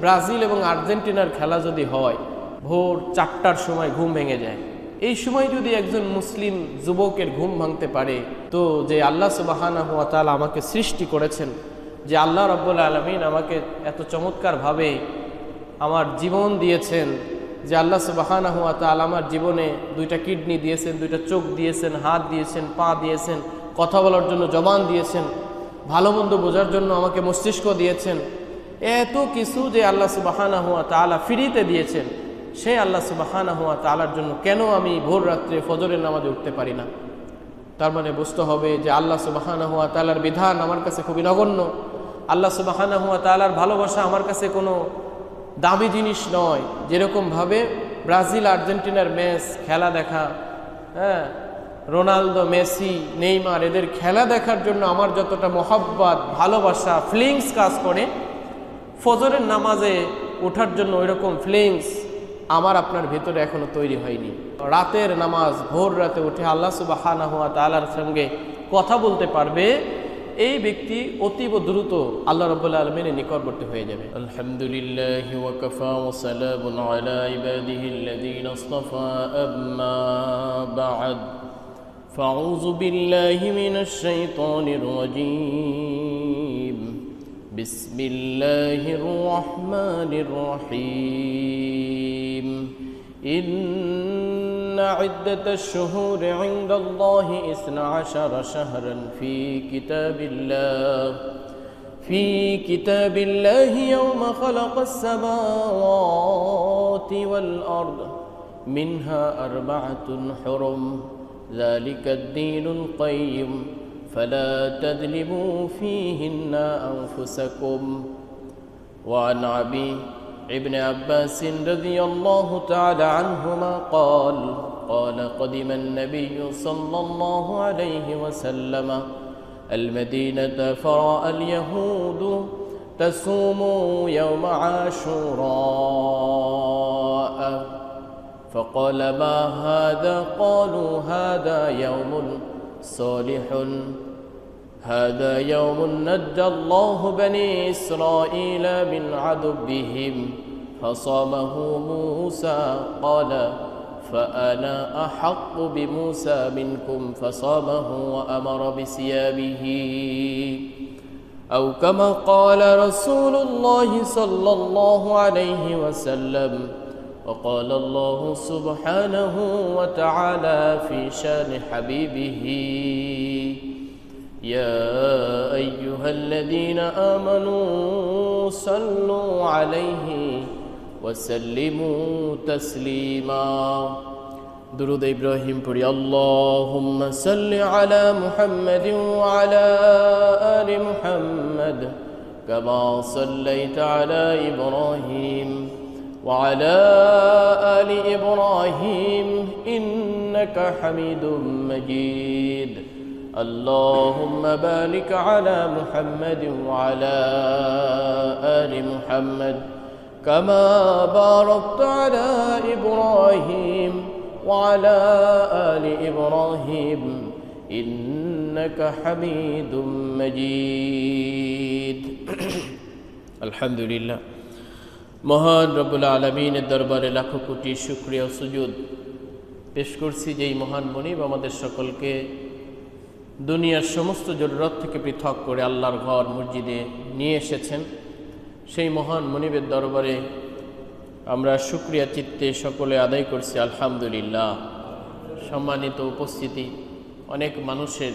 Brazil এবং আর্জেন্টিনার খেলা যদি হয়, ভোর 4টার সময় ঘুম ভেঙে যায়। এই সময় যদি একজন মুসলিম যুবকের ঘুম ভাঙতে পারে, তো যে আল্লাহ সুবহানাহু ওয়া তাআলা আমাকে সৃষ্টি করেছেন, যে আল্লাহ রাব্বুল আলামিন আমাকে এত চমৎকারভাবে আমার জীবন দিয়েছেন, যে আল্লাহ সুবহানাহু ওয়া তাআলা আমার জীবনে 2টা কিডনি দিয়েছেন, 2টা চোখ দিয়েছেন, হাত দিয়েছেন, পা দিয়েছেন, কথা বলার জন্য জবান দিয়েছেন, ভালো মন্দ বোঝার জন্য আমাকে মস্তিষ্ক দিয়েছেন, এত কিছু যে আল্লাহ সুবহানাহু ওয়া তাআলা ফ্রিতে দিয়েছেন, সেই আল্লাহ সুবহানাহু ওয়া তাআলার জন্য কেন আমি ভোর রাত্রে ফজরের নামাজে উঠতে পারি না? তার মানে বুঝতে হবে যে আল্লাহ সুবহানাহু ওয়া তাআলার বিধান আমার কাছে খুবই নগণ্য। আল্লাহ সুবহানাহু ওয়া তাআলার ভালোবাসা আমার কাছে কোনো দামি জিনিস নয়। যেরকমভাবে ব্রাজিল আর্জেন্টিনার ম্যাচ খেলা দেখা, রোনালদো, মেসি, নেইমার এদের খেলা দেখার জন্য আমার যতটা মহব্বত, ভালোবাসা, ফিলিংস কাজ করে, ফজরের নামাজে ওঠার জন্য ওইরকম ফিলিংস আমার আপনার ভেতরে এখনো তৈরি হয়নি। রাতের নামাজ, ভোর রাতে উঠে আল্লাহ সুবহানাহু ওয়া তাআলার সঙ্গে কথা বলতে পারবে, এই ব্যক্তি অতীব দ্রুত আল্লাহ রাব্বুল আলামিনের নিকটবর্তী হয়ে যাবে। আলহামদুলিল্লাহি ওয়া কাফা ওয়া সালামুন আলা ইবাদিহিল্লাযীনা ইসতাফা, আম্মা বা'দ, ফাউযু বিল্লাহি মিনাশ শাইতানির রাজীম। বিসমিল্লাহির রাহমানির রহিম। إن عدة الشهور عند الله 12 شهرا في كتاب الله يوم خلق السماوات والأرض منها 4 حرم ذلك الدين القيم فلا تظلموا فيهن أنفسكم. وعن أبي ابن عباس رضي الله تعالى عنهما قال قدم النبي صلى الله عليه وسلم المدينة فرأى اليهود تصوم يوم عاشوراء فقال ما هذا؟ قالوا هذا يوم صالح، هذا يوم نجى الله بني إسرائيل من عدوهم فصامه موسى، قال فأنا أحق بموسى منكم فصامه وأمر بصيامه، أو كما قال رسول الله صلى الله عليه وسلم. وقال الله سبحانه وتعالى في شان حبيبه يا أيها الذين آمنوا صلوا عليه وسلموا تسليما. درود إبراهيم পড়ি। اللهم صل على محمد وعلى آل محمد كما صليت على إبراهيم وعلى آل إبراهيم إنك حميد مجيد. اللهم بارك على محمد وعلى آل محمد كما باركت على إبراهيم وعلى آل إبراهيم إنك حميد مجيد. الحمد لله. মহান রব্বুল আলামিনের দরবারে লাখো কোটি শুকরিয়া ও সুজুদ পেশ করছি, যেই মহান মনিব আমাদের সকলকে দুনিয়ার সমস্ত জরুরত থেকে পৃথক করে আল্লাহর ঘর মসজিদে নিয়ে এসেছেন। সেই মহান মনিবের দরবারে আমরা শুকরিয়া চিত্তে সকলে আদায় করছি আলহামদুলিল্লাহ। সম্মানিত উপস্থিতি, অনেক মানুষের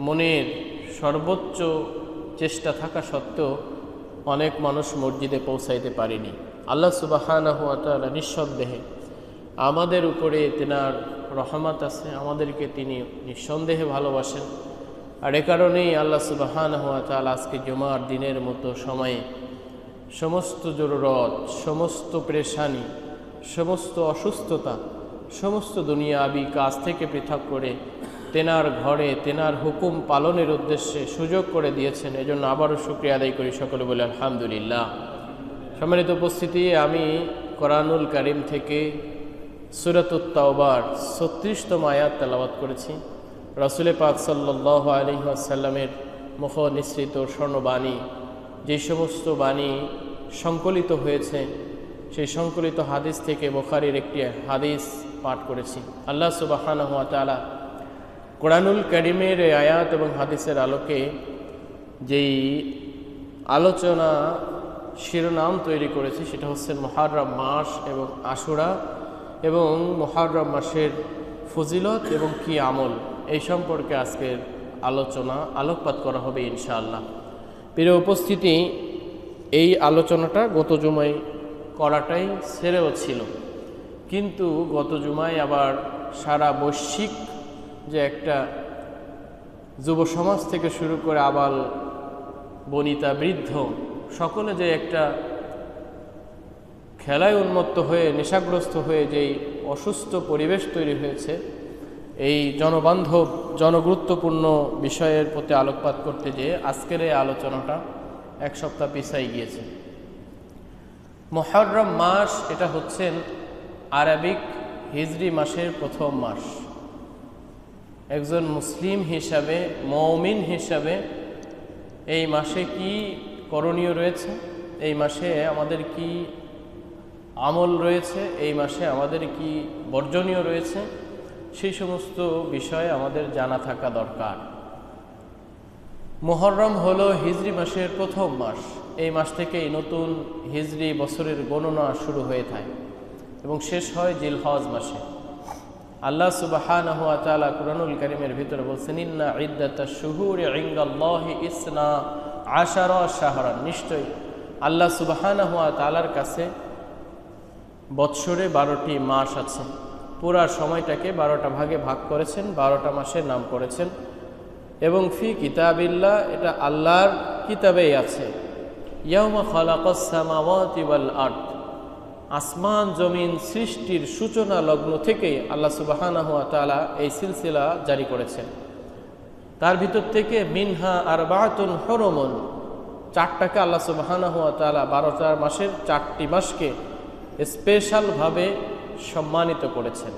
মনের সর্বোচ্চ চেষ্টা থাকা সত্ত্বেও অনেক মানুষ মসজিদে পৌঁছাইতে পারেনি। আল্লাহ সুবহানাহু ওয়া তাআলা নিঃসন্দেহে আমাদের উপরে তেনার রহমত আছে, আমাদেরকে তিনি নিঃসন্দেহে ভালোবাসেন। আর এ কারণেই আল্লাহ সুবহানাহু ওয়া তাআলা আজকে জুমার দিনের মতো সময়ে সমস্ত জরুরত, সমস্ত পেরেশানি, সমস্ত অসুস্থতা, সমস্ত দুনিয়াবি কাজ থেকে পৃথক করে তেনার ঘরে তেনার হুকুম পালনের উদ্দেশ্যে সুযোগ করে দিয়েছেন। এজন্য আবারও শুকরিয়া আদায় করি, সকলে বলে আলহামদুলিল্লাহ। সম্মানিত উপস্থিতি, আমি কোরআনুল কারীম থেকে সূরাতুত তাওবার 36তম আয়াত তেলাওয়াত করেছি। রাসূল পাক সাল্লাল্লাহু আলাইহি ওয়াসাল্লামের মুখ নিঃসৃত স্বর্ণবাণী, যে সমস্ত বাণী সংকলিত হয়েছে সেই সংকলিত হাদিস থেকে বুখারীর একটি হাদিস পাঠ করেছি। আল্লাহ সুবহানাহু ওয়া তাআলা কোরআনুল কারীমের আয়াত এবং হাদিসের আলোকে যেই আলোচনা শিরোনাম তৈরি করেছি সেটা হচ্ছে মুহররম মাস এবং আশুরা এবং মুহররম মাসের ফজিলত এবং কি আমল, এই সম্পর্কে আজকের আলোচনা আলোকপাত করা হবে ইনশাআল্লাহ। প্রিয় উপস্থিতি, এই আলোচনাটা গত জুমায় করাটাই সেরেও ছিল, কিন্তু গত জুমায় আবার সারা বৈশ্বিক যে একটা যুব সমাজ থেকে শুরু করে আবাল বনিতা বৃদ্ধ সকলে যে একটা খেলায় উন্মত্ত হয়ে নেশাগ্রস্ত হয়ে যেই অসুস্থ পরিবেশ তৈরি হয়েছে, এই জনবান্ধব জনগুরুত্বপূর্ণ বিষয়ের প্রতি আলোকপাত করতে যেয়ে আজকের এই আলোচনাটা এক সপ্তাহ পিছাই গিয়েছে। মুহররম মাস এটা হচ্ছেন আরবিক হিজরি মাসের প্রথম মাস। একজন মুসলিম হিসাবে, মুমিন হিসাবে এই মাসে কি করণীয় রয়েছে, এই মাসে আমাদের কি আমল রয়েছে, এই মাসে আমাদের কি বর্জনীয় রয়েছে, সেই সমস্ত বিষয়ে আমাদের জানা থাকা দরকার। মুহররম হলো হিজরি মাসের প্রথম মাস। এই মাস থেকেই নতুন হিজরি বছরের গণনা শুরু হয়ে থাকে এবং শেষ হয় জিলহজ মাসে। আল্লাহ সুবহানাহু ওয়া তাআলা কুরআনুল কারীমের ভিতরে বলছেন, ইন্না ইদ্দাতাশ শুহুরি ইনদাল্লাহি ইসনা আশারা শাহরান, নিশ্চয়ই আল্লাহ সুবহানাহু ওয়া তাআলার কাছে বৎসরে 12টি মাস আছে। পুরা সময়টাকে 12টা ভাগে ভাগ করেছেন, 12টা মাসের নাম করেছেন। এবং ফি কিতাবিল্লাহ, এটা আল্লাহর কিতাবেই আছে। ইয়াউমা খালাকাস সামাওয়াতি ওয়াল আরদ, আসমান জমিন সৃষ্টির সূচনা লগ্ন থেকেই আল্লাহ সুবহানাহু ওয়া তাআলা এই সিলসিলা জারি করেছেন। তার ভিতর থেকে মিনহা আরবাতুন হুরুমুন, 4টাকে আল্লাহ সুবহানাহু ওয়া তাআলা 12টা মাসের 4টি মাসকে স্পেশালভাবে সম্মানিত করেছেন।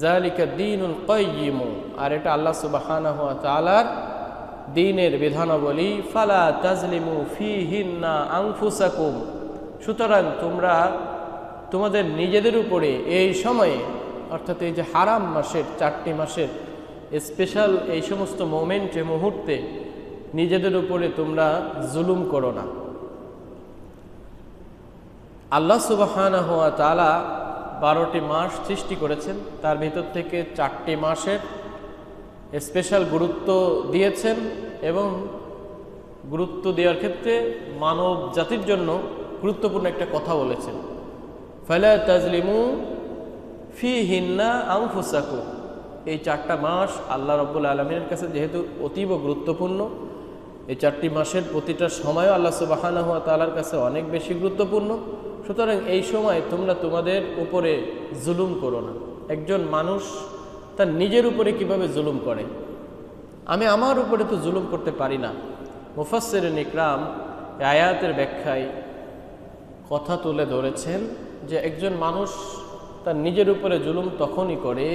যালিকা দীনুল কাইয়্যিম, আর এটা আল্লাহ সুবহানাহু ওয়া তাআলার দ্বীনের বিধানাবলী। ফালা তাজলিমু ফীহিন্না আনফুসাকুম, সুতরাং তোমরা তোমাদের নিজেদের উপরে এই সময়ে, অর্থাৎ এই যে হারাম মাসের 4টি মাসের স্পেশাল এই সমস্ত মোমেন্টে মুহূর্তে নিজেদের উপরে তোমরা জুলুম করো না। আল্লাহ সুবহানাহু ওয়া তাআলা 12টি মাস সৃষ্টি করেছেন, তার ভিতর থেকে 4টি মাসের স্পেশাল গুরুত্ব দিয়েছেন এবং গুরুত্ব দেওয়ার ক্ষেত্রে মানব জাতির জন্য গুরুত্বপূর্ণ একটা কথা বলেছেন, ফালা তাজলিমু ফীহিন্না আনফুসাকুম। এই 4টা মাস আল্লাহ রাব্বুল আলামিনের কাছে যেহেতু অতীব গুরুত্বপূর্ণ, এই 4টি মাসের প্রতিটা সময়ও আল্লাহ সুবহানাহু ওয়া তাআলার কাছে অনেক বেশি গুরুত্বপূর্ণ। সুতরাং এই সময় তোমরা তোমাদের উপরে জুলুম করো না। একজন মানুষ তার নিজের উপরে কিভাবে জুলুম করে? আমি আমার উপরে তো জুলুম করতে পারি না। মুফাসসিরিন ইকরাম এই আয়াতের ব্যাখ্যায় কথা তুলে ধরেছেন যে একজন মানুষ তার নিজের উপরে জুলুম তখনই করে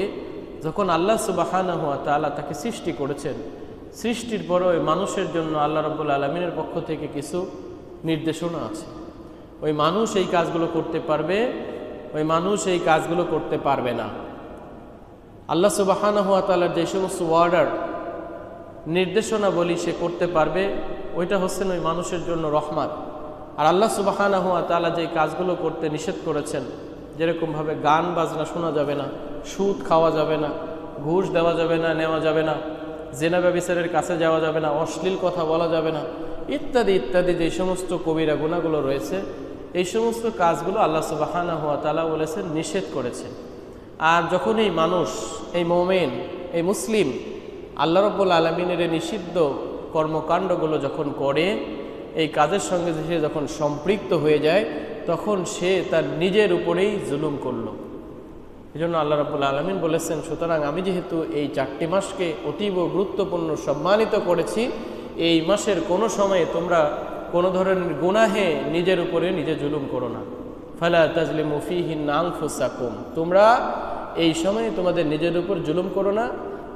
যখন আল্লাহ সুবহানাহু ওয়া তাআলা তাকে সৃষ্টি করেছেন। সৃষ্টির পরে ওই মানুষের জন্য আল্লাহ রাব্বুল আলামিনের পক্ষ থেকে কিছু নির্দেশনা আছে। ওই মানুষ এই কাজগুলো করতে পারবে, ওই মানুষ এই কাজগুলো করতে পারবে না। আল্লাহ সুবহানাহু ওয়া তাআলার যে সমস্ত অর্ডার নির্দেশনা বলি সে করতে পারবে, ওইটা হচ্ছেন ওই মানুষের জন্য রহমত। আর আল্লাহ সুবহানাহু ওয়া তাআলা যে কাজগুলো করতে নিষেধ করেছেন, যেরকমভাবে গান বাজনা শোনা যাবে না, সুদ খাওয়া যাবে না, ঘুষ দেওয়া যাবে না, নেওয়া যাবে না, জেনা ব্যভিচারের কাছে যাওয়া যাবে না, অশ্লীল কথা বলা যাবে না, ইত্যাদি ইত্যাদি যে সমস্ত কবিরা গুনাহগুলো রয়েছে, এই সমস্ত কাজগুলো আল্লাহ সুবহানাহু ওয়া তাআলা বলেছেন নিষেধ করেছেন। আর যখন এই মানুষ, এই মুমিন, এই মুসলিম আল্লাহ রাব্বুল আলামিনের নিষিদ্ধ কর্মকাণ্ডগুলো যখন করে, এই কাজের সঙ্গে সে যখন সম্পৃক্ত হয়ে যায়, তখন সে তার নিজের উপরেই জুলুম করল। এই জন্য আল্লাহ রাব্বুল আলামিন বলেছেন, সুতরাং আমি যেহেতু এই 4টি মাসকে অতীব গুরুত্বপূর্ণ সম্মানিত করেছি, এই মাসের কোনো সময়ে তোমরা কোনো ধরনের গুনাহে নিজের উপরে নিজে জুলুম করো না। ফালা তাজলিমু ফীহিন্না আনফুসাকুম, তোমরা এই সময়ে তোমাদের নিজের উপর জুলুম করো না।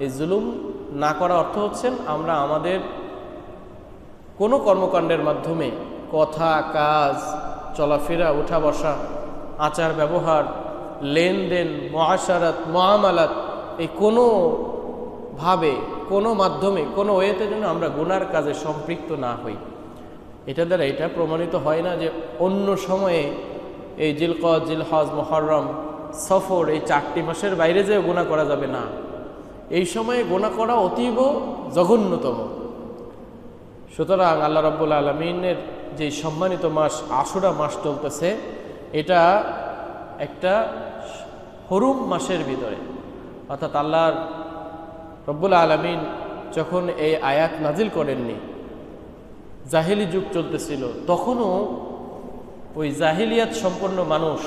এই জুলুম না করা অর্থ হচ্ছেন আমরা আমাদের কোনো কর্মকাণ্ডের মাধ্যমে, কথা, কাজ, চলাফেরা, উঠা বসা, আচার ব্যবহার, লেনদেন, মুআশারাত, মুআমালাত, এই কোনোভাবে, কোনো মাধ্যমে, কোনো ওয়েতে যেন আমরা গুনার কাজে সম্পৃক্ত না হই। এটা দ্বারা এটা প্রমাণিত হয় না যে অন্য সময়ে এই জিলকদ, জিলহজ, মুহররম, সফর, এই 4টি মাসের বাইরে যেও গুনাহ করা যাবে না। এই সময়ে গুনাহ করা অতীব জঘন্যতম। সুতরাং আল্লাহ রাব্বুল আলামিনের যে সম্মানিত মাস আশুরা মাস চলতেছে, এটা একটা হরুম মাসের ভিতরে, অর্থাৎ আল্লাহ রাব্বুল আলামিন যখন এই আয়াত নাজিল করেননি, জাহিলি যুগ চলতেছিল, তখনও ওই জাহিলিয়াত সম্পন্ন মানুষ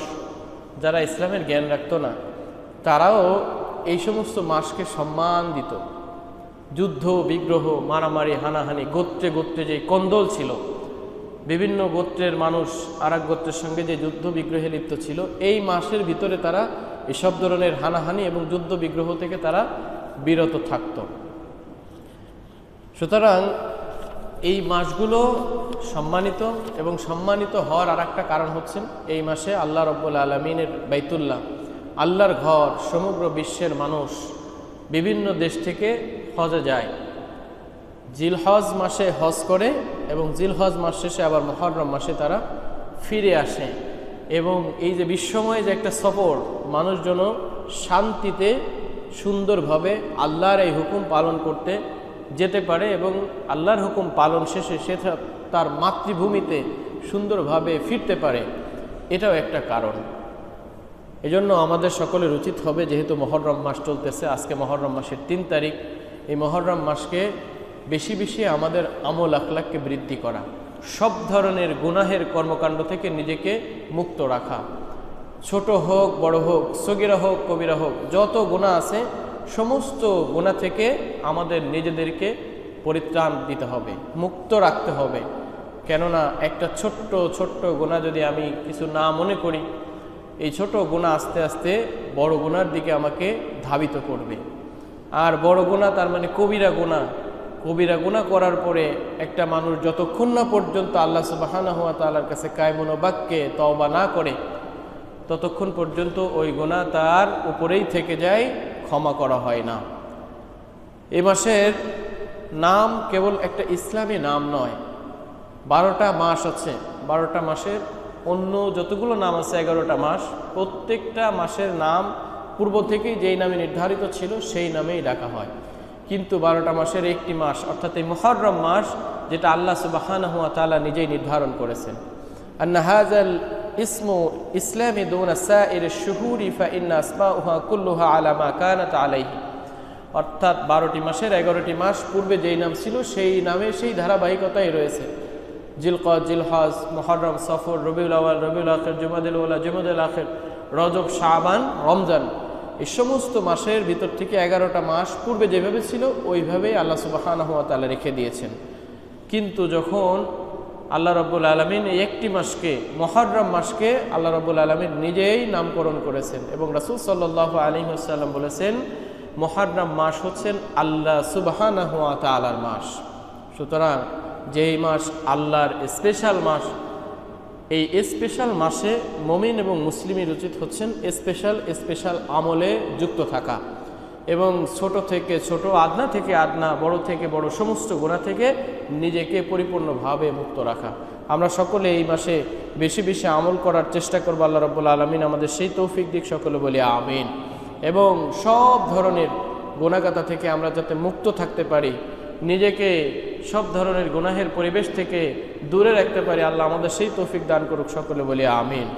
যারা ইসলামের জ্ঞান রাখত না, তারাও এই সমস্ত মাসকে সম্মান দিত। যুদ্ধ বিগ্রহ, মারামারি, হানাহানি, গোত্রে গোত্রে যে কন্দল ছিল, বিভিন্ন গোত্রের মানুষ আর এক গোত্রের সঙ্গে যে যুদ্ধ বিগ্রহে লিপ্ত ছিল, এই মাসের ভিতরে তারা এসব ধরনের হানাহানি এবং যুদ্ধ বিগ্রহ থেকে তারা বিরত থাকত। সুতরাং এই মাসগুলো সম্মানিত, এবং সম্মানিত হওয়ার আর একটা কারণ হচ্ছেন এই মাসে আল্লাহ রাব্বুল আলামিনের বাইতুল্লাহ, আল্লাহর ঘর, সমগ্র বিশ্বের মানুষ বিভিন্ন দেশ থেকে হজে যায়। জিলহজ মাসে হজ করে এবং জিলহজ মাস শেষে আবার মুহররম মাসে তারা ফিরে আসে। এবং এই যে বিশ্বময় যে একটা সফর, মানুষজন শান্তিতে সুন্দরভাবে আল্লাহর এই হুকুম পালন করতে যেতে পারে এবং আল্লাহর হুকুম পালন শেষে সে তার মাতৃভূমিতে সুন্দরভাবে ফিরতে পারে, এটাও একটা কারণ। এজন্য আমাদের সকলের উচিত হবে, যেহেতু মুহররম মাস চলতেছে, আজকে মুহররম মাসের 3 তারিখ, এই মুহররম মাসকে বেশি বেশি আমাদের আমল আখলাককে বৃদ্ধি করা, সব ধরনের গুনাহের কর্মকাণ্ড থেকে নিজেকে মুক্ত রাখা, ছোট হোক বড় হোক, সগীরা হোক কবিরা হোক, যত গুনাহ আছে সমস্ত গুনাহ থেকে আমাদের নিজেদেরকে পরিত্রাণ দিতে হবে, মুক্ত রাখতে হবে। কেননা একটা ছোট্ট ছোট্ট গুনাহ যদি আমি কিছু না মনে করি, এই ছোট গুনাহ আস্তে আস্তে বড় গুনার দিকে আমাকে ধাবিত করবে। আর বড় গুনাহ তার মানে কবিরা গুনাহ। কবিরা গুনাহ করার পরে একটা মানুষ যতক্ষণ না পর্যন্ত আল্লাহ সুবহানাহু ওয়া তাআলার কাছে কায়মুন বাক্যে তওবা না করে, ততক্ষণ পর্যন্ত ওই গুনাহ তার উপরেই থেকে যায়, ক্ষমা করা হয় না। এই মাসের নাম কেবল একটা ইসলামী নাম নয়, 12টা মাস আছে। 12টা মাসের অন্য যতগুলো নাম আছে, 11টা মাস, প্রত্যেকটা মাসের নাম পূর্ব থেকেই যেই নামে নির্ধারিত ছিল সেই নামেই ডাকা হয়। কিন্তু 12টা মাসের একটি মাস, অর্থাৎ এই মুহররম মাস, যেটা আল্লাহ সুবহানাহু ওয়া তাআলা নিজেই নির্ধারণ করেছেন, আন্না হাযাল ইসমু ইসলামি দুনা সাইরিশ শুহুরি ফাইন্না আসমাউহা কুল্লুহা আলা মা কানাত আলাইহি, অর্থাৎ 12টি মাসের 11টি মাস পূর্বে যেই নাম ছিল সেই নামে সেই ধারাবাহিকতাই রয়েছে। জিলকদ, জিলহজ, মুহররম, সফর, রবিউল আউয়াল, রবিউল আখির, জুমাদুল উলা, জুমাদুল আখির, রজব, শাবান, রমজান, এই সমস্ত মাসের ভিতর থেকে 11টা মাস পূর্বে যেভাবে ছিল ওইভাবেই আল্লাহ সুবহানাহু ওয়া তাআলা রেখে দিয়েছেন। কিন্তু যখন আল্লাহ রাব্বুল আলামিন এই একটি মাসকে, মুহররম মাসকে আল্লাহ রাব্বুল আলামিন নিজেই নামকরণ করেছেন এবং রাসূল সাল্লাল্লাহু আলাইহি ওয়াসাল্লাম বলেছেন, মুহররম মাস হচ্ছেন আল্লাহ সুবহানাহু ওয়া তাআলার মাস। সুতরাং যেই মাস আল্লাহর স্পেশাল মাস, এই স্পেশাল মাসে মুমিন এবং মুসলিমের উচিত হচ্ছেন স্পেশাল আমলে যুক্ত থাকা এবং ছোট থেকে ছোট, আদনা থেকে আদনা, বড় থেকে বড় সমস্ত গুনাহ থেকে নিজেকে পরিপূর্ণভাবে মুক্ত রাখা। আমরা সকলে এই মাসে বেশি বেশি আমল করার চেষ্টা করব। আল্লাহ রাব্বুল আলামিন আমাদের সেই তৌফিক দিক, সকলে বলি আমিন। এবং সব ধরনের গুনাহগাতা থেকে আমরা যাতে মুক্ত থাকতে পারি, নিজেকে সব ধরনের গুনাহের পরিবেশ থেকে দূরে রাখতে পারি, আল্লাহ আমাদের সেই তৌফিক দান করুক, সকলে বলি আমিন।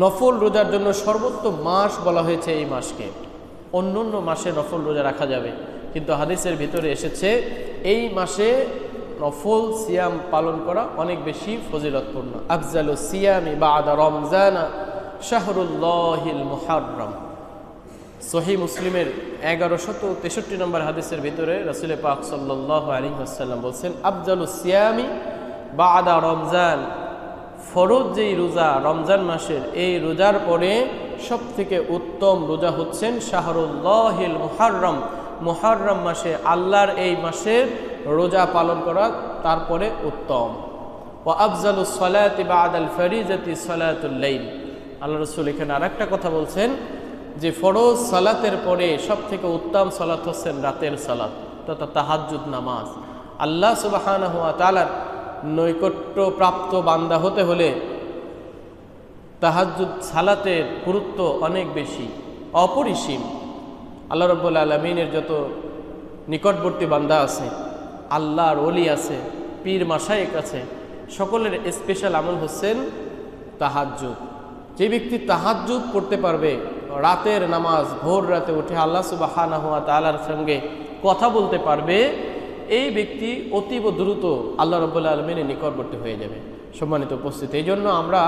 নফল রোজার জন্য সর্বোত্তম মাস বলা হয়েছে এই মাসকে। অন্য অন্য মাসে নফল রোজা রাখা যাবে, কিন্তু হাদিসের ভিতরে এসেছে এই মাসে নফল সিয়াম পালন করা অনেক বেশি ফজিলতপূর্ণ। আফজালুস সিয়ামি বাদা রমজানা শাহরুল্লাহিল মুহররম। সহিহ মুসলিমের 1163 নম্বর হাদিসের ভিতরে রাসূল পাক সাল্লাল্লাহু আলাইহি ওয়াসাল্লাম বলেন, আফজালুস সিয়ামি বাদা রমজান, ফরজ যেই রোজা রমজান মাসের, এই রোজার পরে সবথেকে উত্তম রোজা হচ্ছেন শাহরুল্লাহিল মুহররম, মুহররম মাসে, আল্লাহর এই মাসের রোজা পালন করা তারপরে উত্তম। ওয়া আফজালুস সালাতি বাদাল ফারিজাতি সালাতুল লাইল। আল্লাহ রাসূল এখানে আরেকটা কথা বলছেন যে ফরজ সালাতের পরে সবথেকে উত্তম সালাত হচ্ছেন রাতের সালাত তথা তাহাজ্জুদ নামাজ। আল্লাহ সুবহানাহু ওয়া তাআলার নৈকট্য প্রাপ্ত বান্দা হতে হলে তাহাজ্জুদ সালাতের গুরুত্ব অনেক বেশি, অপরিসীম। আল্লাহ রাব্বুল আলামিনের যত নিকটবর্তী বান্দা আছে, আল্লাহর ওলি আছে, পীর মাশায়েখ আছে, সকলের স্পেশাল আমল হচ্ছেন তাহাজ্জুদ। যে ব্যক্তি তাহাজ্জুদ পড়তে পারবে, রাতের নামাজ, ভোর রাতে উঠে আল্লাহ সুবহানাহু ওয়া তাআলার সঙ্গে কথা বলতে পারবে, এই ব্যক্তি অতীব দ্রুত আল্লাহ রাব্বুল আলামিনের নিকটবর্তী হয়ে যাবে। সম্মানিত উপস্থিতি, এই জন্য আমরা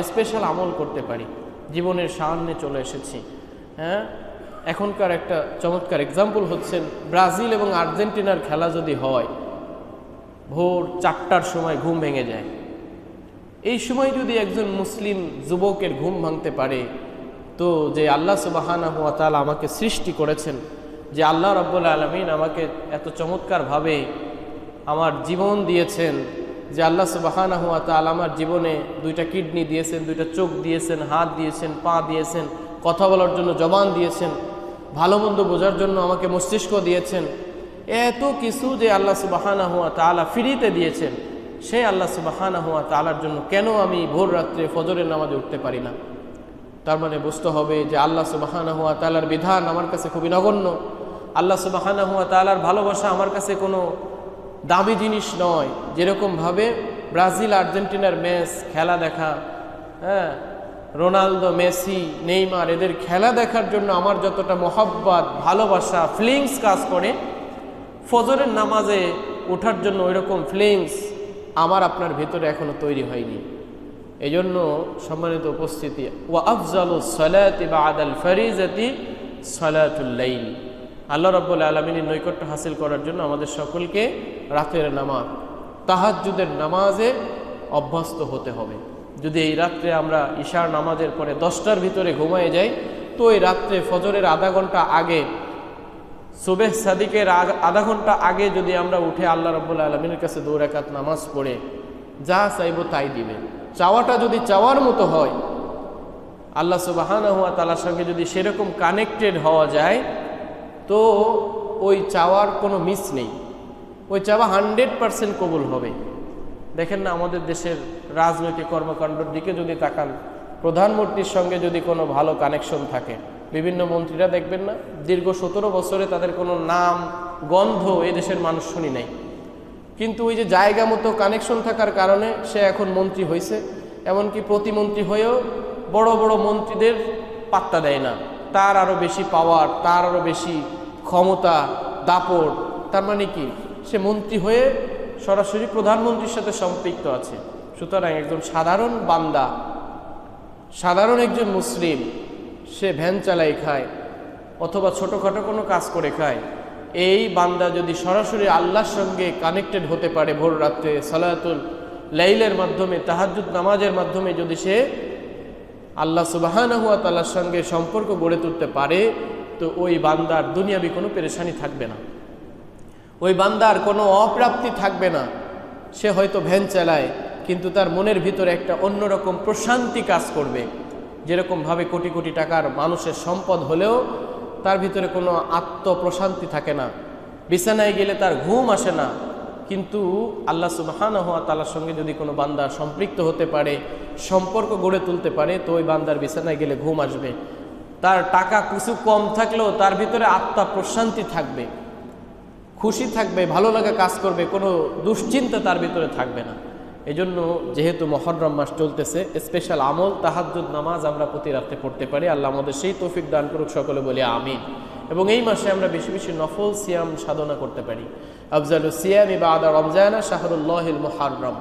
স্পেশাল আমল করতে পারি, জীবনের সামনে চলে এসেছি। হ্যাঁ, এখনকার একটা চমৎকার এক্সাম্পল হচ্ছেন ব্রাজিল এবং আর্জেন্টিনার খেলা যদি হয়, ভোর 4টার সময় ঘুম ভেঙে যায়। এই সময় যদি একজন মুসলিম যুবকের ঘুম ভাঙতে পারে, তো যে আল্লাহ সুবহানাহু ওয়া তাআলা আমাকে সৃষ্টি করেছেন, যে আল্লাহ রাব্বুল আলামিন আমাকে এত চমৎকারভাবে আমার জীবন দিয়েছেন, যে আল্লাহ সুবহানাহু ওয়া তাআলা আমার জীবনে 2টা কিডনি দিয়েছেন, 2টা চোখ দিয়েছেন, হাত দিয়েছেন, পা দিয়েছেন, কথা বলার জন্য জবান দিয়েছেন, ভালো মন্দ বোঝার জন্য আমাকে মস্তিষ্ক দিয়েছেন, এত কিছু যে আল্লাহ সুবহানাহু ওয়া তাআলা ফ্রিতে দিয়েছেন, সেই আল্লাহ সুবহানাহু ওয়া তাআলার জন্য কেন আমি ভোর রাত্রে ফজরের নামাজে উঠতে পারি না? তার মানে বুঝতে হবে যে আল্লাহ সুবহানাহু ওয়া তাআলার বিধান আমার কাছে খুবই নগণ্য। আল্লাহ সুবহানাহু ওয়া তাআলার ভালোবাসা আমার কাছে কোনো দামি জিনিস নয়। যেরকমভাবে ব্রাজিল আর্জেন্টিনার ম্যাচ খেলা দেখা, হ্যাঁ, রোনালদো, মেসি, নেইমার এদের খেলা দেখার জন্য আমার যতটা মহব্বত, ভালোবাসা, ফিলিংস কাজ করে, ফজরের নামাজে ওঠার জন্য ওইরকম ফিলিংস আমার আপনার ভেতরে এখনো তৈরি হয়নি। এই জন্য সম্মানিত উপস্থিতি, ওয়া আফজালুস সালাতি বাদাল ফারিজাতি সালাতুল লাইল। আল্লাহ রাব্বুল আলামিনের নৈকট্য হাসিল করার জন্য আমাদের সকলকে রাতের নামাজ, তাহাজ্জুদের নামাজে অভ্যস্ত হতে হবে। যদি এই রাত্রে আমরা ইশার নামাজের পরে 10টার ভিতরে ঘুমায় যাই, তো এই রাত্রে ফজরের আধা ঘন্টা আগে, সুবহ সাদিকের আধা ঘন্টা আগে যদি আমরা উঠে আল্লাহ রাব্বুল আলামিনের কাছে 2 রাকাত নামাজ পড়ে যা চাইবো তাই দিবে। চাওয়াটা যদি চাওয়ার মতো হয়, আল্লাহ সুবহানাহু ওয়া তাআলার সঙ্গে যদি সেরকম কানেক্টেড হওয়া যায়, তো ওই চাওয়ার কোনো মিস নেই, ওই চাওয়া 100% কবুল হবে। দেখেন না, আমাদের দেশের রাজনৈতিক কর্মকাণ্ডের দিকে যদি তাকান, প্রধানমন্ত্রীর সঙ্গে যদি কোনো ভালো কানেকশন থাকে, বিভিন্ন মন্ত্রীরা দেখবেন না, দীর্ঘ 17 বছরে তাদের কোনো নাম গন্ধ এই দেশের মানুষ শুনি নাই, কিন্তু ওই যে জায়গা মতো কানেকশন থাকার কারণে সে এখন মন্ত্রী হয়েছে। এমনকি প্রতিমন্ত্রী হয়েও বড় বড় মন্ত্রীদের পাত্তা দেয় না, তার আরও বেশি পাওয়ার, তার আরও বেশি ক্ষমতা, দাপট। তার মানে কি, সে মন্ত্রী হয়ে সরাসরি প্রধানমন্ত্রীর সাথে সম্পৃক্ত আছে। সুতরাং একজন সাধারণ বান্দা, সাধারণ একজন মুসলিম, সে ভ্যান চালাই খায় অথবা ছোটোখাটো কোনো কাজ করে খায়, এই বান্দা যদি সরাসরি আল্লাহর সঙ্গে কানেক্টেড হতে পারে, ভোর রাত্রে সালাতুল লাইলের মাধ্যমে, তাহাজ্জুদ নামাজের মাধ্যমে যদি সে আল্লাহ সুবহানাহু ওয়া তাআলার সঙ্গে সম্পর্ক গড়ে তুলতে পারে, তো ওই বান্দার দুনিয়াবি কোনো পেরেশানি থাকবে না, ওই বান্দার কোনো অপ্রাপ্তি থাকবে না। সে হয়তো ভ্যান চালায়, কিন্তু তার মনের ভিতরে একটা অন্যরকম প্রশান্তি কাজ করবে। যেরকমভাবে কোটি কোটি টাকার মানুষের সম্পদ হলেও তার ভিতরে কোনো আত্মপ্রশান্তি থাকে না, বিছানায় গেলে তার ঘুম আসে না। কিন্তু আল্লাহ সুবহানাহু ওয়া তাআলার সঙ্গে যদি কোনো বান্দা সম্পৃক্ত হতে পারে, সম্পর্ক গড়ে তুলতে পারে, তো ওই বান্দার বিছানায় গেলে ঘুম আসবে। তার টাকা কিছু কম থাকলেও তার ভিতরে আত্মা প্রশান্তি থাকবে, খুশি থাকবে, ভালো লাগা কাজ করবে, কোনো দুশ্চিন্তা তার ভিতরে থাকবে না। এজন্য যেহেতু মুহররম মাস চলতেছে, স্পেশাল আমল তাহাজ্জুদ নামাজ আমরা প্রতি রাতে পড়তে পারি। আল্লাহ আমাদের সেই তৌফিক দান করুক, সকলে বলি আমিন। এবং এই মাসে আমরা বেশি বেশি নফল সিয়াম সাধনা করতে পারি। আফজালুস সিয়ামি বাদা রমজানা শাহরুল্লাহিল মুহররম।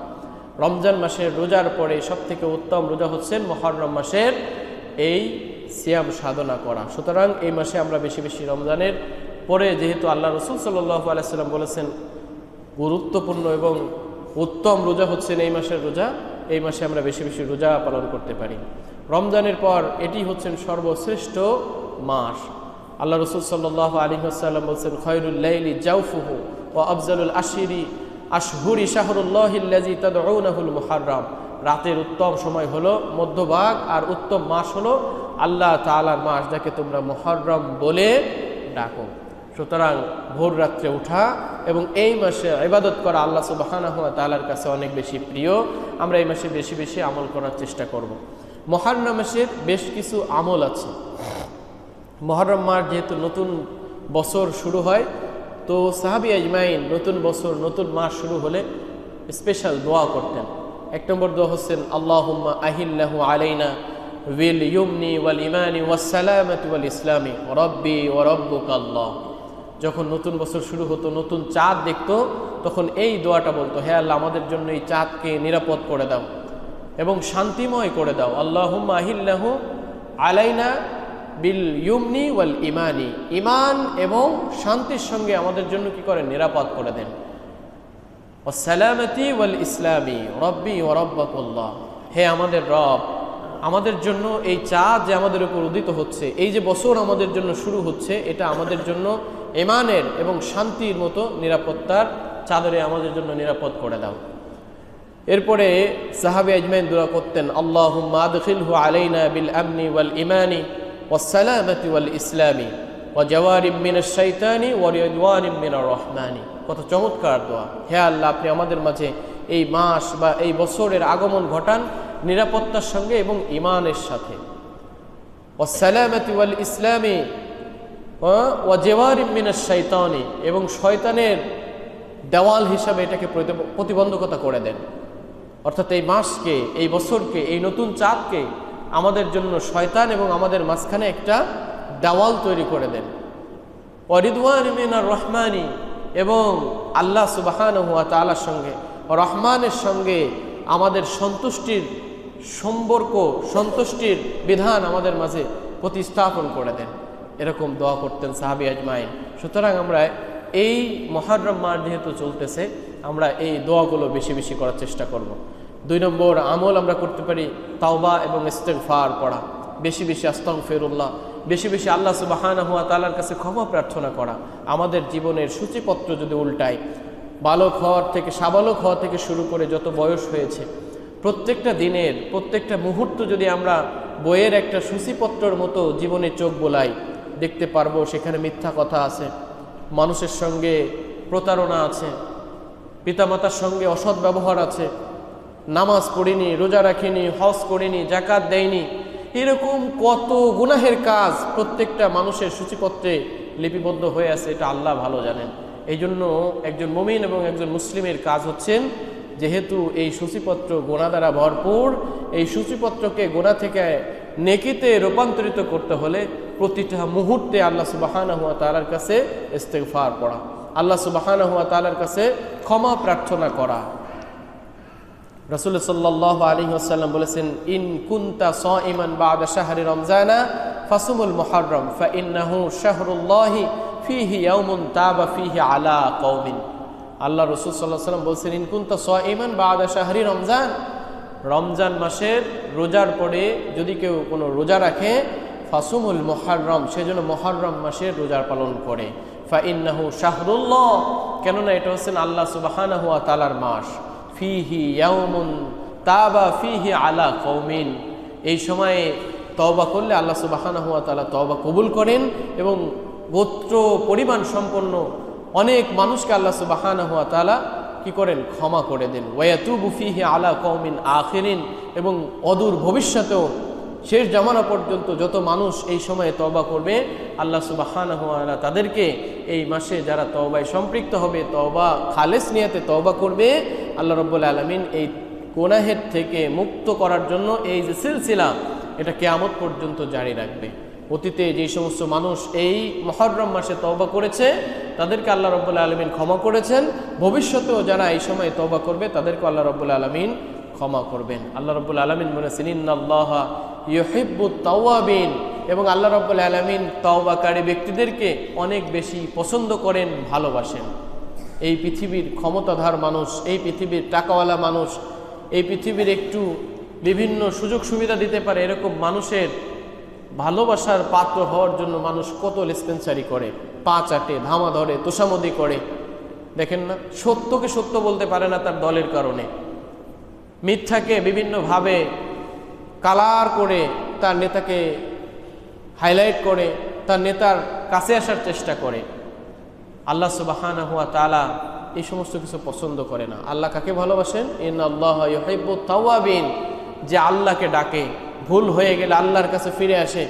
রমজান মাসের রোজার পরে সবথেকে উত্তম রোজা হচ্ছেন মুহররম মাসের এই সিয়াম সাধনা করা। সুতরাং এই মাসে আমরা বেশি বেশি রমজানের পরে, যেহেতু আল্লাহ রাসূল সাল্লাল্লাহু আলাইহি সাল্লাম বলেছেন গুরুত্বপূর্ণ এবং উত্তম রোজা হচ্ছেন এই মাসের রোজা, এই মাসে আমরা বেশি বেশি রোজা পালন করতে পারি। রমজানের পর এটি হচ্ছেন সর্বশ্রেষ্ঠ মাস। আল্লাহ রাসূল সাল্লাল্লাহু আলাইহি ওয়াসাল্লাম বলেছেন খায়রুল লাইলি জাওফুহু ওয়া আফজালুল আশরি আশহুরি শাহরুল্লাহিল্লাযী তাদউনাহুল মুহাররম, রাতের উত্তম সময় হলো মধ্যভাগ, আর উত্তম মাস হলো আল্লাহ তাআলার মাস, যাকে তোমরা মুহররম বলে ডাকো। সুতরাং ভোর রাত্রে উঠা এবং এই মাসে ইবাদত করা আল্লাহ সুবহানাহু ওয়া তাআলার কাছে অনেক বেশি প্রিয়। আমরা এই মাসে বেশি বেশি আমল করার চেষ্টা করব। মুহররম মাসের বেশ কিছু আমল আছে। মুহররম মাস যেহেতু নতুন বছর শুরু হয়, তো সাহাবী আজমাইন নতুন বছর নতুন মাস শুরু হলে স্পেশাল দোয়া করতেন। এক নম্বর দোয়া হচ্ছেন আল্লাহুম্মা আহিল্লাহু আলাইনা বিল ইয়ুমনি ওয়াল ইমানি ওয়াস সালামাতি ওয়াল ইসলামি রাব্বি ওয়া রাব্বুকা আল্লাহ। যখন নতুন বছর শুরু হতো, নতুন চাঁদ দেখতো, তখন এই দোয়াটা বলতো, হে আল্লাহ আমাদের জন্য এই চাঁদকে নিরাপদ করে দাও এবং শান্তিময় করে দাও। আল্লাহুম্মা আহিল্লাহু আলাইনা বিল ইয়ুমনি ওয়াল ইমানি, ইমান এবং শান্তির সঙ্গে আমাদের জন্য কি করেন, নিরাপদ করে দেন। ওয়াস সালামাতি ওয়াল ইসলামি রাব্বি ওয়া রাব্বুকাল্লাহ, হে আমাদের রব, আমাদের জন্য এই চাঁদ যে আমাদের উপর উদিত হচ্ছে, এই যে বছর আমাদের জন্য শুরু হচ্ছে, এটা আমাদের জন্য ইমানের এবং শান্তির মতো নিরাপত্তার চাদরে আমাদের জন্য নিরাপদ করে দাও। এরপরে সাহাবী আজমাইন দোয়া করতেন, আল্লাহুম্মা আদখিলহু আলাইনা বিল আমনি ওয়াল ইমানি ওয়াস সালামাতি ওয়াল ইসলামি ওয়া জাওয়ারিম মিনাশ শাইতানি ওয়া রিদওয়ানিম মিনার রহমানি। কত চমৎকার দোয়া! হে আল্লাহ, আপনি আমাদের মাঝে এই মাস বা এই বছরের আগমন ঘটান নিরাপত্তার সঙ্গে এবং ইমানের সাথে। ওয়াস সালামাতি ওয়াল ইসলামি ওয়া জাওয়ারিম মিনাশ শাইতানি, এবং শয়তানের দেওয়াল হিসাবে এটাকে প্রতিবন্ধকতা করে দেন। অর্থাৎ এই মাসকে, এই বছরকে, এই নতুন চাঁদকে আমাদের জন্য শয়তান এবং আমাদের মাঝখানে একটা দেওয়াল তৈরি করে দেন। ওয়া রিদওয়ানিম মিনার রহমানি, এবং আল্লাহ সুবহানাহু ওয়া তাআলার সঙ্গে, রহমানের সঙ্গে আমাদের সন্তুষ্টির সম্পর্ক, সন্তুষ্টির বিধান আমাদের মাঝে প্রতিস্থাপন করে দেন। এরকম দোয়া করতেন সাহাবী আজমাইন। সুতরাং আমরা এই মুহররম মাস যেহেতু চলতেছে, আমরা এই দোয়াগুলো বেশি বেশি করার চেষ্টা করব। 2 নম্বর আমল আমরা করতে পারি তাওবা এবং ইস্তিগফার পড়া, বেশি বেশি আস্তাগফিরুল্লাহ, বেশি বেশি আল্লাহ সুবহানাহু ওয়া তাআলার কাছে ক্ষমা প্রার্থনা করা। আমাদের জীবনের সূচিপত্র যদি উল্টায়, বালক হওয়ার থেকে, সাবালক হওয়া থেকে শুরু করে যত বয়স হয়েছে, প্রত্যেকটা দিনের প্রত্যেকটা মুহূর্ত যদি আমরা বইয়ের একটা সূচিপত্রের মতো জীবনে চোখ বোলাই, দেখতে পারবো সেখানে মিথ্যা কথা আছে, মানুষের সঙ্গে প্রতারণা আছে, পিতামাতার সঙ্গে অসৎ ব্যবহার আছে, নামাজ পড়িনি, রোজা রাখিনি, হজ করিনি, যাকাত দেয়নি, এরকম কত গুনাহের কাজ প্রত্যেকটা মানুষের সূচিপত্রে লিপিবদ্ধ হয়ে আছে। এটা আল্লাহ ভালো জানেন। এই জন্য একজন মুমিন এবং একজন মুসলিমের কাজ হচ্ছেন, যেহেতু এই সূচিপত্র গোনা দ্বারা ভরপুর, এই সূচিপত্রকে গোনা থেকে নেকিতে রূপান্তরিত করতে হলে প্রতিটা মুহূর্তে আল্লাহ সুবহানাহু ওয়া তাআলার কাছে ইস্তিগফার পড়া, আল্লাহ সুবহানাহু ওয়া তাআলার কাছে ক্ষমা প্রার্থনা করা। রাসূল সাল্লাল্লাহু আলাইহি ওয়াসাল্লাম বলেছেন, ইন কুনতা সাইমান বা'দা শাহরি রমজানা ফাসুমুল মুহররম ফাইন্নাহু শাহরুল্লাহি ফিহি ইয়াউমুন তাবা ফিহি আলা কওমিন। আল্লাহ রাসূল সাল্লাল্লাহু আলাইহি ওয়াসাল্লাম বলেছেন, ইন কুনতা সাইমান বা'দা শাহরি রমজান, রমজান মাসের রোজার পরে যদি কেউ কোনো রোজা রাখে, ফাসুমুল মুহররম, সেজন্য মুহররম মাসের রোজার পালন করে। ফাইন্নাহু শাহরুল্লাহ, কেননা এটা হচ্ছেন আল্লাহ সুবহানাহু ওয়া তাআলার মাস। ফিহি ইয়াউমুন তাবা ফিহি আলা কওমিন, এই সময়ে তওবা করলে আল্লাহ সুবহানাহু ওয়া তাআলা তওবা কবুল করেন এবং গোত্র পরিমাণ সম্পন্ন অনেক মানুষকে আল্লাহ সুবহানাহু ওয়া তাআলা কি করেন, ক্ষমা করে দেন। ওয়ায়াতুবু ফিহি আলা কওমিন আখিরিন, এবং অদূর ভবিষ্যতেও শেষ জামানা পর্যন্ত যত মানুষ এই সময়ে তওবা করবে, আল্লাহ সুবহানাহু ওয়া তাআলা তাদেরকে এই মাসে যারা তওবায় সম্পৃক্ত হবে, তওবা খালেস নিয়তে তওবা করবে, আল্লাহ রাব্বুল আলামিন এই গুনাহের থেকে মুক্ত করার জন্য এই যে সিলসিলা, এটা কিয়ামত পর্যন্ত জারি রাখবে। অতীতে যে সমস্ত মানুষ এই মুহররম মাসে তওবা করেছে, তাদেরকে আল্লাহ রাব্বুল আলামিন ক্ষমা করেছেন। ভবিষ্যতেও যারা এই সময় তওবা করবে, তাদেরকে আল্লাহ রাব্বুল আলামিন ক্ষমা করবেন। আল্লাহ রাব্বুল আলামিন বলেছেন, ইন্নাল্লাহা ইউহিব্বুত তাওয়াবিন, এবং আল্লাহ রাব্বুল আলামিন তওবাকারী ব্যক্তিদেরকে অনেক বেশি পছন্দ করেন, ভালোবাসেন। এই পৃথিবীর ক্ষমতাধর মানুষ, এই পৃথিবীর টাকাওয়ালা মানুষ, এই পৃথিবীর একটু বিভিন্ন সুযোগ সুবিধা দিতে পারে এরকম মানুষের ভালোবাসার পাত্র হওয়ার জন্য মানুষ কত লেসপেন্সারি করে, পা চাটে, ধামা ধরে, তোষামদি করে, দেখেন না, সত্যকে সত্য বলতে পারে না তার দলের কারণে, মিথ্যাকে বিভিন্নভাবে কালার করে তার নেতাকে হাইলাইট করে তার নেতার কাছে আসার চেষ্টা করে। আল্লাহ সুবহানাহু ওয়া তাআলা এই সমস্ত কিছু পছন্দ করে না। আল্লাহ কাকে ভালোবাসেন? ইন্নাল্লাহা ইউহিব্বুত তাওয়াবিন, যে আল্লাহকে ডাকে, ভুল হয়ে গেলে আল্লাহর কাছে ফিরে আসে,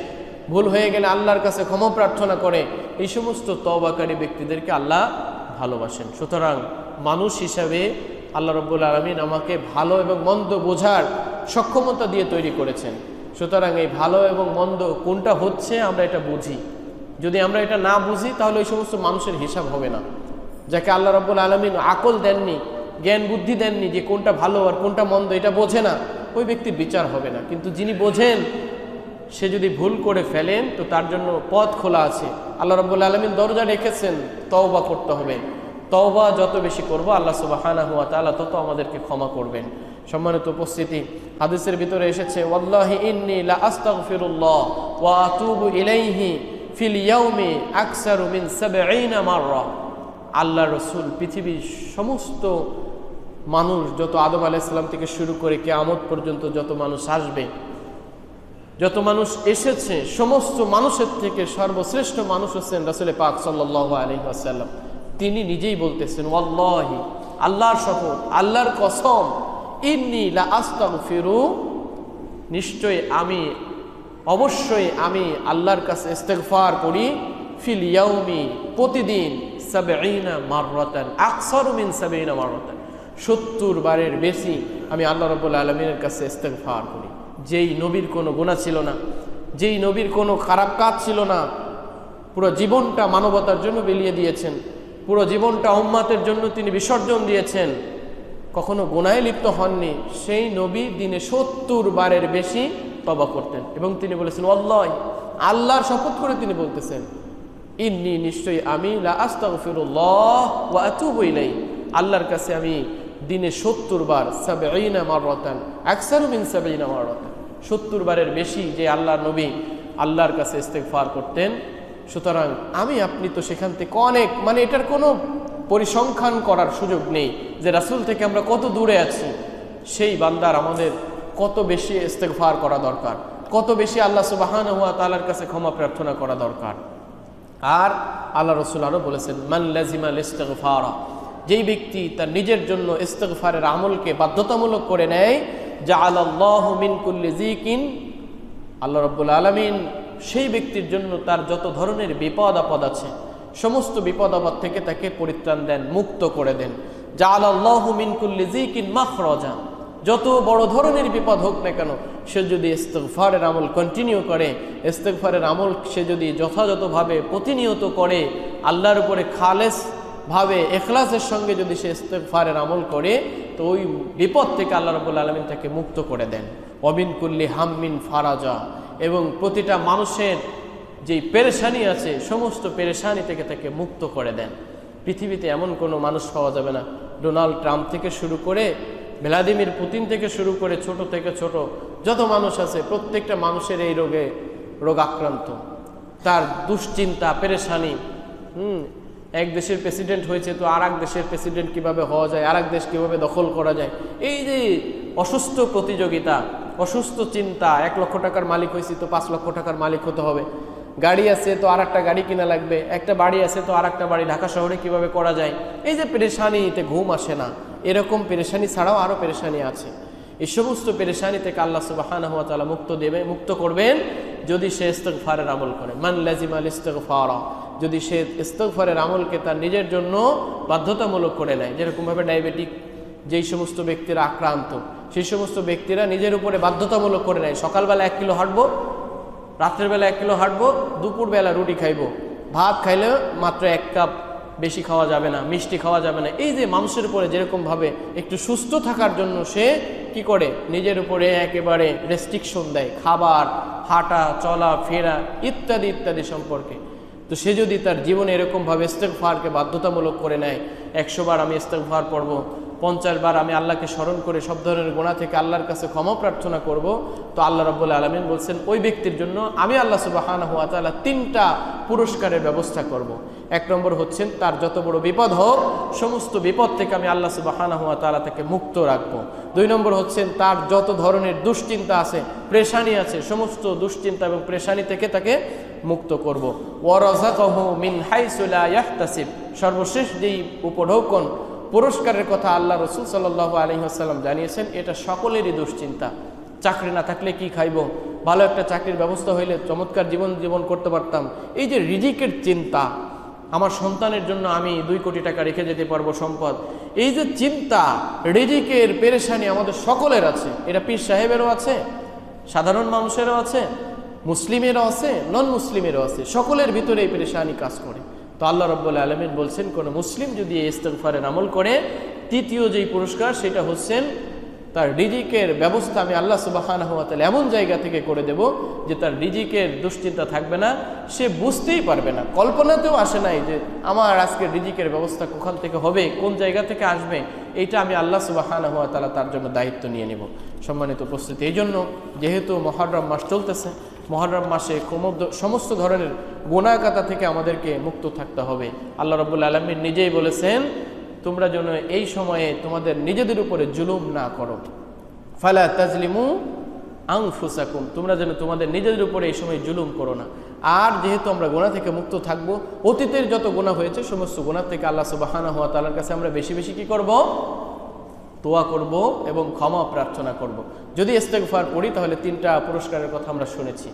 ভুল হয়ে গেলে আল্লাহর কাছে ক্ষমা প্রার্থনা করে, এই সমস্ত তওবাকারী ব্যক্তিদেরকে আল্লাহ ভালোবাসেন। সুতরাং মানুষ হিসাবে আল্লাহ রাব্বুল আলামিন আমাকে ভালো এবং মন্দ বোঝার সক্ষমতা দিয়ে তৈরি করেছেন। সুতরাং এই ভালো এবং মন্দ কোনটা হচ্ছে আমরা এটা বুঝি। যদি আমরা এটা না বুঝি তাহলে ওই সমস্ত মানুষের হিসাব হবে না। যাকে আল্লাহ রাব্বুল আলামিন আকল দেননি, জ্ঞান বুদ্ধি দেননি, যে কোনটা ভালো আর কোনটা মন্দ এটা বোঝে না, ওই ব্যক্তির বিচার হবে না। কিন্তু যিনি বোঝেন, সে যদি ভুল করে ফেলেন তো তার জন্য পথ খোলা আছে। আল্লাহ রাব্বুল আলামিন দরজা রেখেছেন, তওবা করতে হবে। তওবা যত বেশি করব আল্লাহ সুবহানাহু ওয়া তাআলা তত আমাদেরকে ক্ষমা করবেন। সম্মানিত উপস্থিতি, হাদিসের ভিতরে এসেছে, ওয়াল্লাহি ইন্নী লা আস্তাগফিরুল্লাহ ওয়া আতুবু ইলাইহি ফিল ইয়াউমি আকসারু মিন ৭০ মাররা। আল্লাহ রসুল পৃথিবীর সমস্ত মানুষ, যত আদম আলাইহিস সালাম থেকে শুরু করে কিয়ামত পর্যন্ত যত মানুষ আসবে, যত মানুষ এসেছে, সমস্ত মানুষের থেকে সর্বশ্রেষ্ঠ মানুষ হচ্ছেন রাসূল পাক সাল্লাল্লাহু আলাইহি ওয়াসাল্লাম। তিনি নিজেই বলতেছেন, ওয়াল্লাহি, আল্লাহর শপথ, আল্লাহর কসম, ইন্নী লা আস্তাগফিরু, নিশ্চয় আমি, অবশ্যই আমি আল্লাহর কাছে ইস্তিগফার করি, ফিল ইয়াউমি, প্রতিদিন, ৭০ মাররাতান, আকসারু মিন ৭০ মাররাতান, ৭০ বারের বেশি আমি আল্লাহ রাব্বুল আলামিনের কাছে ইস্তিগফার করি। যেই নবীর কোনো গুনাহ ছিল না, যেই নবীর কোনো খারাপ কাজ ছিল না, পুরো জীবনটা মানবতার জন্য বিলিয়ে দিয়েছেন, পুরো জীবনটা উম্মতের জন্য তিনি বিসর্জন দিয়েছেন, কখনো গুনাহে লিপ্ত হননি, সেই নবী দিনে ৭০ বারের বেশি তওবা করতেন। এবং তিনি বলেছেন, ওয়াল্লাহি, আল্লাহর শপথ করে তিনি বলতেছেন, ইন্নী, নিশ্চয়ই আমি, লা আস্তাগফিরুল্লাহ ওয়া আতুবু ইলাইহি, আল্লাহর কাছে আমি দিনে ৭০ বার, ৭০ মাররাতান, আকসারু মিন ৭০ মাররাতান, ৭০ বারের বেশি যে আল্লাহর নবী আল্লাহর কাছে ইস্তিগফার করতেন। সুতরাং আমি আপনি তো সেখান থেকে অনেক, মানে এটার কোনো পরিসংখ্যান করার সুযোগ নেই যে রাসূল থেকে আমরা কত দূরে আছি। সেই বান্দার আমাদের কত বেশি ইস্তিগফার করা দরকার, কত বেশি আল্লাহ সুবহানাহু ওয়া তাআলার কাছে ক্ষমা প্রার্থনা করা দরকার। আর আল্লাহ রাসূল আরও বলেছেন, মান লাজিমাল ইস্তিগফারা, যেই ব্যক্তি তার নিজের জন্য ইস্তিগফারের আমলকে বাধ্যতামূলক করে নেয়, জাআলাল্লাহু মিন কুল্লি যিকিন, আল্লাহ রাব্বুল আলামিন সেই ব্যক্তির জন্য তার যত ধরনের বিপদ আপদ আছে সমস্ত বিপদ আপদ থেকে তাকে পরিত্রাণ দেন, মুক্ত করে দেন। জাআলাল্লাহু মিন কুল্লি যিকিন মাখরাজা, যত বড় ধরনের বিপদ হোক না কেন, সে যদি ইস্তিগফারের আমল কন্টিনিউ করে, ইস্তিগফারের আমল সে যদি যথাযথভাবে প্রতিনিয়ত করে, আল্লাহর উপরে খালেস ভাবে ইখলাসের সঙ্গে যদি সে ইস্তিগফারের আমল করে, তো ওই বিপদ থেকে আল্লাহ রাব্বুল আলামিন তাকে মুক্ত করে দেন। ওয়াবিন কুল্লি হাম্মিন ফারাজা, এবং প্রতিটা মানুষের যেই পেরেশানি আছে সমস্ত পেরেশানি থেকে তাকে মুক্ত করে দেন। পৃথিবীতে এমন কোনো মানুষ পাওয়া যাবে না, ডোনাল্ড ট্রাম্প থেকে শুরু করে ভ্লাদিমির পুতিন থেকে শুরু করে ছোট থেকে ছোট যত মানুষ আছে, প্রত্যেকটা মানুষের এই রোগ আক্রান্ত, তার দুশ্চিন্তা, পেরেশানি। এক দেশের প্রেসিডেন্ট হয়েছে তো আর এক দেশের প্রেসিডেন্ট কিভাবে হওয়া যায়, আর এক দেশ কিভাবে দখল করা যায়, এই যে অসুস্থ প্রতিযোগিতা, অসুস্থ চিন্তা। ১ লক্ষ টাকার মালিক হয়েছি তো ৫ লক্ষ টাকার মালিক হতে হবে, গাড়ি আছে তো আর একটা গাড়ি কিনা লাগবে, একটা বাড়ি আছে তো আর একটা বাড়ি ঢাকা শহরে কিভাবে করা যায়, এই যে পেরেশানিতে ঘুম আসে না, এরকম পেরেশানি ছাড়াও আরও পেরেশানি আছে। এই সমস্ত পেরেশানি থেকে আল্লাহ সুবহানাহু ওয়া তাআলা মুক্ত করবেন যদি সে ইস্তিগফারের আমল করে। মান লাজিমাল ইস্তিগফারা, যদি সে ইস্তিগফারের আমলকে তার নিজের জন্য বাধ্যতামূলক করে নেয়। যেরকমভাবে ডায়াবেটিক যেই সমস্ত ব্যক্তিরা আক্রান্ত, সেই সমস্ত ব্যক্তিরা নিজের উপরে বাধ্যতামূলক করে নেয়, সকালবেলা 1 কিলো হাঁটবো, রাত্রেবেলা 1 কিলো হাঁটবো, দুপুরবেলা রুটি খাইবো, ভাত খাইলে মাত্র 1 কাপ, বেশি খাওয়া যাবে না, মিষ্টি খাওয়া যাবে না। এই যে মানুষের উপরে যেরকমভাবে একটু সুস্থ থাকার জন্য সে কি করে, নিজের উপরে একেবারে রেস্ট্রিকশন দেয়, খাবার, হাঁটা, চলা ফেরা ইত্যাদি ইত্যাদি সম্পর্কে। তো সে যদি তার জীবনে এরকমভাবে ইস্তিগফারকে বাধ্যতামূলক করে নেয়, 100 বার আমি ইস্তিগফার পড়বো, 50 বার আমি আল্লাহকে স্মরণ করে সব ধরনের গুনাহ থেকে আল্লাহর কাছে ক্ষমা প্রার্থনা করব, তো আল্লাহ রাব্বুল আলামিন বলছেন ওই ব্যক্তির জন্য আমি আল্লাহ সুবহানাহু ওয়া তাআলা 3টা পুরস্কারের ব্যবস্থা করব। 1 নম্বর হচ্ছেন তার যত বড় বিপদ হোক সমস্ত বিপদ থেকে আমি আল্লাহ সুবহানাহু ওয়া তাআলা তাকে মুক্ত রাখবো। 2 নম্বর হচ্ছেন তার যত ধরনের দুশ্চিন্তা আছে, পেরেশানি আছে, সমস্ত দুশ্চিন্তা এবং পেরেশানি থেকে তাকে মুক্ত করব। ওয়ারাযাকাহু মিন হাইসু লা ইয়াহতাসিব, সর্বশেষ যেই উপঢৌকন পুরস্কারের কথা আল্লাহ রাসূল সাল্লাল্লাহু আলাইহি ওয়াসাল্লাম জানিয়েছেন, এটা সকলেরই দুশ্চিন্তা। চাকরি না থাকলে কি খাইব, ভালো একটা চাকরির ব্যবস্থা হইলে চমৎকার জীবন করতে পারতাম, এই যে রিজিকের চিন্তা, আমার সন্তানের জন্য আমি 2 কোটি টাকা রেখে যেতে পারবো সম্পদ, এই যে চিন্তা, রিজিকের পেরেশানি আমাদের সকলের আছে। এটা পীর সাহেবেরও আছে, সাধারণ মানুষেরও আছে, মুসলিমেরও আছে, নন মুসলিমেরও আছে, সকলের ভিতরে এই পেরেশানি কাজ করে। তো আল্লাহ রাব্বুল আলামিন বলছেন কোন মুসলিম যদি এই ইস্তিগফারের আমল করে, তৃতীয় যেই পুরস্কার সেটা হচ্ছেন তার রিজিকের ব্যবস্থা আমি আল্লাহ সুবহানাহু ওয়া তাআলা এমন জায়গা থেকে করে দেব যে তার রিজিকের দুশ্চিন্তা থাকবে না, সে বুঝতেই পারবে না, কল্পনাতেও আসে নাই যে আমার আজকে রিজিকের ব্যবস্থা কোখান থেকে হবে, কোন জায়গা থেকে আসবে, এইটা আমি আল্লাহ সুবহানাহু ওয়া তাআলা তার জন্য দায়িত্ব নিয়ে নেব। সম্মানিত উপস্থিতি, এই জন্য যেহেতু মুহররম মাস চলতেছে, মুহররম মাসে সমস্ত ধরনের গুনাহগাতা থেকে আমাদেরকে মুক্ত থাকতে হবে। আল্লাহ রাব্বুল আলামিন নিজেই বলেছেন তোমরা যেন এই সময়ে তোমাদের নিজেদের উপরে জুলুম না করো, ফালা তাজলিমু আনফুসাকুম, তোমরা যেন তোমাদের নিজেদের উপরে এই সময় জুলুম করো না। আর যেহেতু আমরা গুনাহ থেকে মুক্ত থাকবো, অতীতের যত গুনাহ হয়েছে সমস্ত গুনাহ থেকে আল্লাহ সুবহানাহু ওয়া তাআলার কাছে আমরা বেশি বেশি কি করব, দোয়া করব এবং ক্ষমা প্রার্থনা করব। যদি ইস্তিগফার পড়ি তাহলে 3টা পুরস্কারের কথা আমরা শুনেছি।